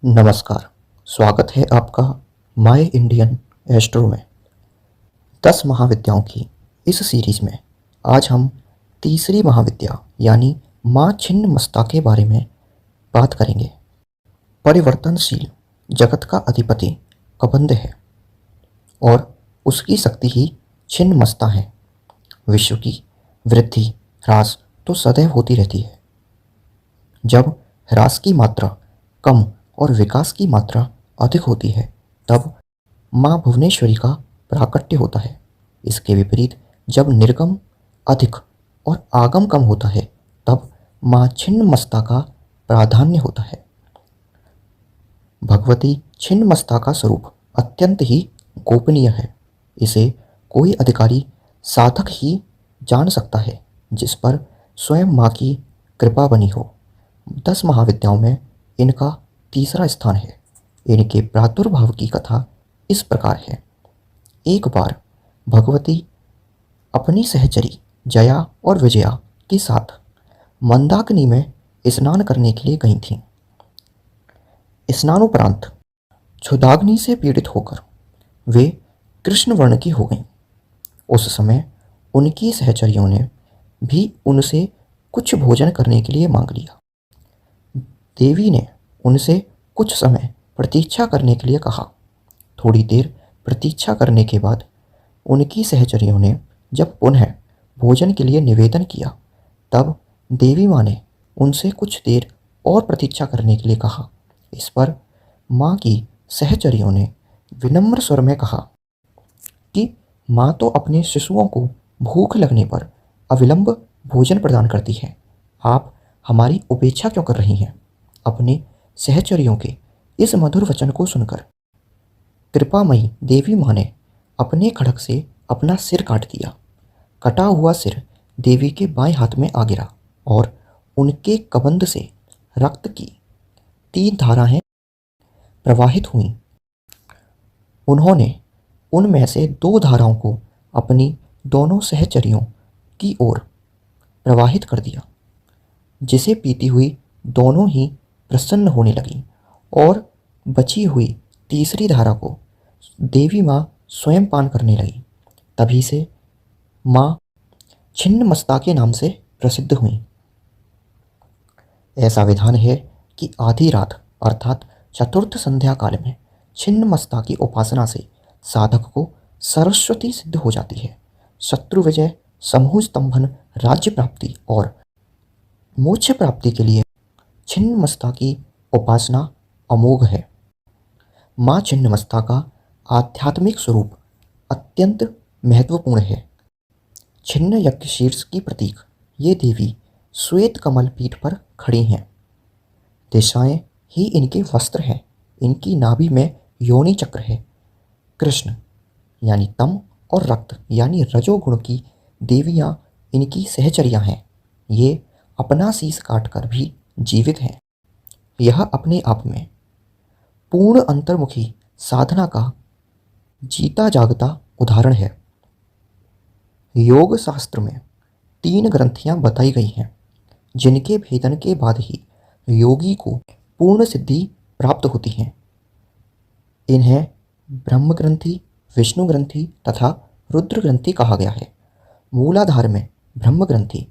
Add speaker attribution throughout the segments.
Speaker 1: नमस्कार। स्वागत है आपका माय इंडियन एस्ट्रो में 10 महाविद्याओं की इस सीरीज में आज हम तीसरी महाविद्या यानी माँ छिन्नमस्ता के बारे में बात करेंगे। परिवर्तनशील जगत का अधिपति कबंध है और उसकी शक्ति ही छिन्नमस्ता है। विश्व की वृद्धि ह्रास तो सदैव होती रहती है। जब ह्रास की मात्रा कम और विकास की मात्रा अधिक होती है तब माँ भुवनेश्वरी का प्राकट्य होता है। इसके विपरीत जब निर्गम अधिक और आगम कम होता है तब माँ छिन्नमस्ता का प्राधान्य होता है। भगवती छिन्नमस्ता का स्वरूप अत्यंत ही गोपनीय है। इसे कोई अधिकारी साधक ही जान सकता है जिस पर स्वयं माँ की कृपा बनी हो। 10 महाविद्याओं में इनका तीसरा स्थान है। इनके प्रादुर्भाव की कथा इस प्रकार है। एक बार भगवती अपनी सहचरी जया और विजया के साथ मंदाकिनी में स्नान करने के लिए गई थीं। स्नानोपरांत क्षुधाग्नि से पीड़ित होकर वे कृष्ण वर्ण की हो गईं। उस समय उनकी सहचरियों ने भी उनसे कुछ भोजन करने के लिए मांग लिया। देवी ने उनसे कुछ समय प्रतीक्षा करने के लिए कहा। थोड़ी देर प्रतीक्षा करने के बाद उनकी सहचरियों ने जब पुनः भोजन के लिए निवेदन किया तब देवी माँ ने उनसे कुछ देर और प्रतीक्षा करने के लिए कहा। इस पर माँ की सहचरियों ने विनम्र स्वर में कहा कि माँ तो अपने शिशुओं को भूख लगने पर अविलंब भोजन प्रदान करती है, आप हमारी उपेक्षा क्यों कर रही हैं? अपने सहचरियों के इस मधुर वचन को सुनकर कृपामयी देवी माँ ने अपने खड्ग से अपना सिर काट दिया। कटा हुआ सिर देवी के बाएं हाथ में आ गिरा और उनके कबंध से रक्त की 3 धाराएं प्रवाहित हुईं। उन्होंने उनमें से 2 धाराओं को अपनी दोनों सहचरियों की ओर प्रवाहित कर दिया, जिसे पीती हुई दोनों ही प्रसन्न होने लगी और बची हुई तीसरी धारा को देवी माँ स्वयं पान करने लगी। तभी से माँ छिन्नमस्ता के नाम से प्रसिद्ध हुई। ऐसा विधान है कि आधी रात अर्थात चतुर्थ संध्या काल में छिन्नमस्ता की उपासना से साधक को सरस्वती सिद्ध हो जाती है। शत्रु विजय, समूह स्तंभन, राज्य प्राप्ति और मोक्ष प्राप्ति के लिए छिन्नमस्ता की उपासना अमोघ है। माँ छिन्नमस्ता का आध्यात्मिक स्वरूप अत्यंत महत्वपूर्ण है। छिन्न यज्ञ शीर्ष की प्रतीक ये देवी श्वेत कमल पीठ पर खड़ी हैं। दिशाएं ही इनके वस्त्र हैं। इनकी नाभि में योनि चक्र है। कृष्ण यानी तम और रक्त यानी रजोगुण की देवियाँ इनकी सहचरियाँ हैं। ये अपना शीश काटकर भी जीवित हैं। यह अपने आप में पूर्ण अंतर्मुखी साधना का जीता जागता उदाहरण है। योग शास्त्र में 3 ग्रंथियां बताई गई हैं जिनके भेदन के बाद ही योगी को पूर्ण सिद्धि प्राप्त होती है। इन्हें ब्रह्म ग्रंथि, विष्णु ग्रंथि तथा रुद्र ग्रंथि कहा गया है। मूलाधार में ब्रह्म ग्रंथि,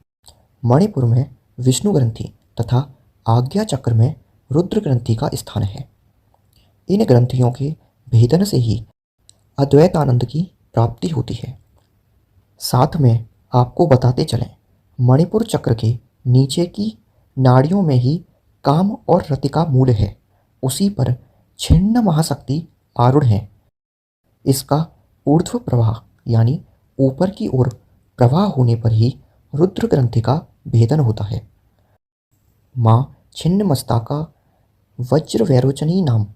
Speaker 1: मणिपुर में विष्णु ग्रंथि तथा आज्ञा चक्र में रुद्र ग्रंथि का स्थान है। इन ग्रंथियों के भेदन से ही अद्वैतानंद की प्राप्ति होती है। साथ में आपको बताते चलें, मणिपुर चक्र के नीचे की नाड़ियों में ही काम और रति का मूल है। उसी पर छिन्न महाशक्ति आरूढ़ है। इसका ऊर्ध्व प्रवाह यानी ऊपर की ओर प्रवाह होने पर ही रुद्र ग्रंथि का भेदन होता है। माँ छिन्नमस्ता का वज्र वैरोचनी नाम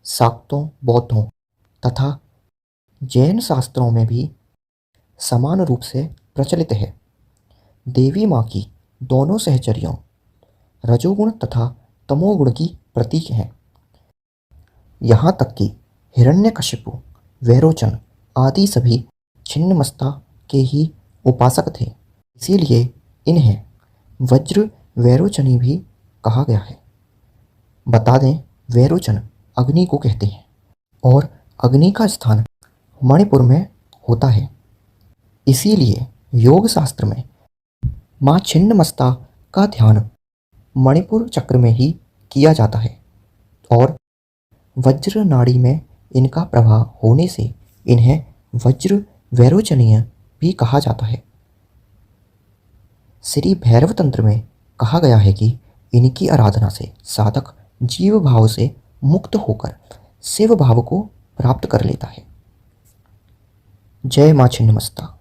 Speaker 1: शाक्तों, बौद्धों तथा जैन शास्त्रों में भी समान रूप से प्रचलित है। देवी माँ की दोनों सहचरियों रजोगुण तथा तमोगुण की प्रतीक हैं। यहाँ तक कि हिरण्यकशिपु, वैरोचन आदि सभी छिन्नमस्ता के ही उपासक थे। इसीलिए इन्हें वज्र वैरोचनी भी कहा गया है। बता दें, वैरोचन अग्नि को कहते हैं और अग्नि का स्थान मणिपुर में होता है। इसीलिए योग शास्त्र में माँ छिन्नमस्ता का ध्यान मणिपुर चक्र में ही किया जाता है और वज्र नाड़ी में इनका प्रभाव होने से इन्हें वज्र वैरोचनीय भी कहा जाता है। श्री भैरव तंत्र में कहा गया है कि इनकी आराधना से साधक जीव भाव से मुक्त होकर शिव भाव को प्राप्त कर लेता है। जय माँ छिन्नमस्ता।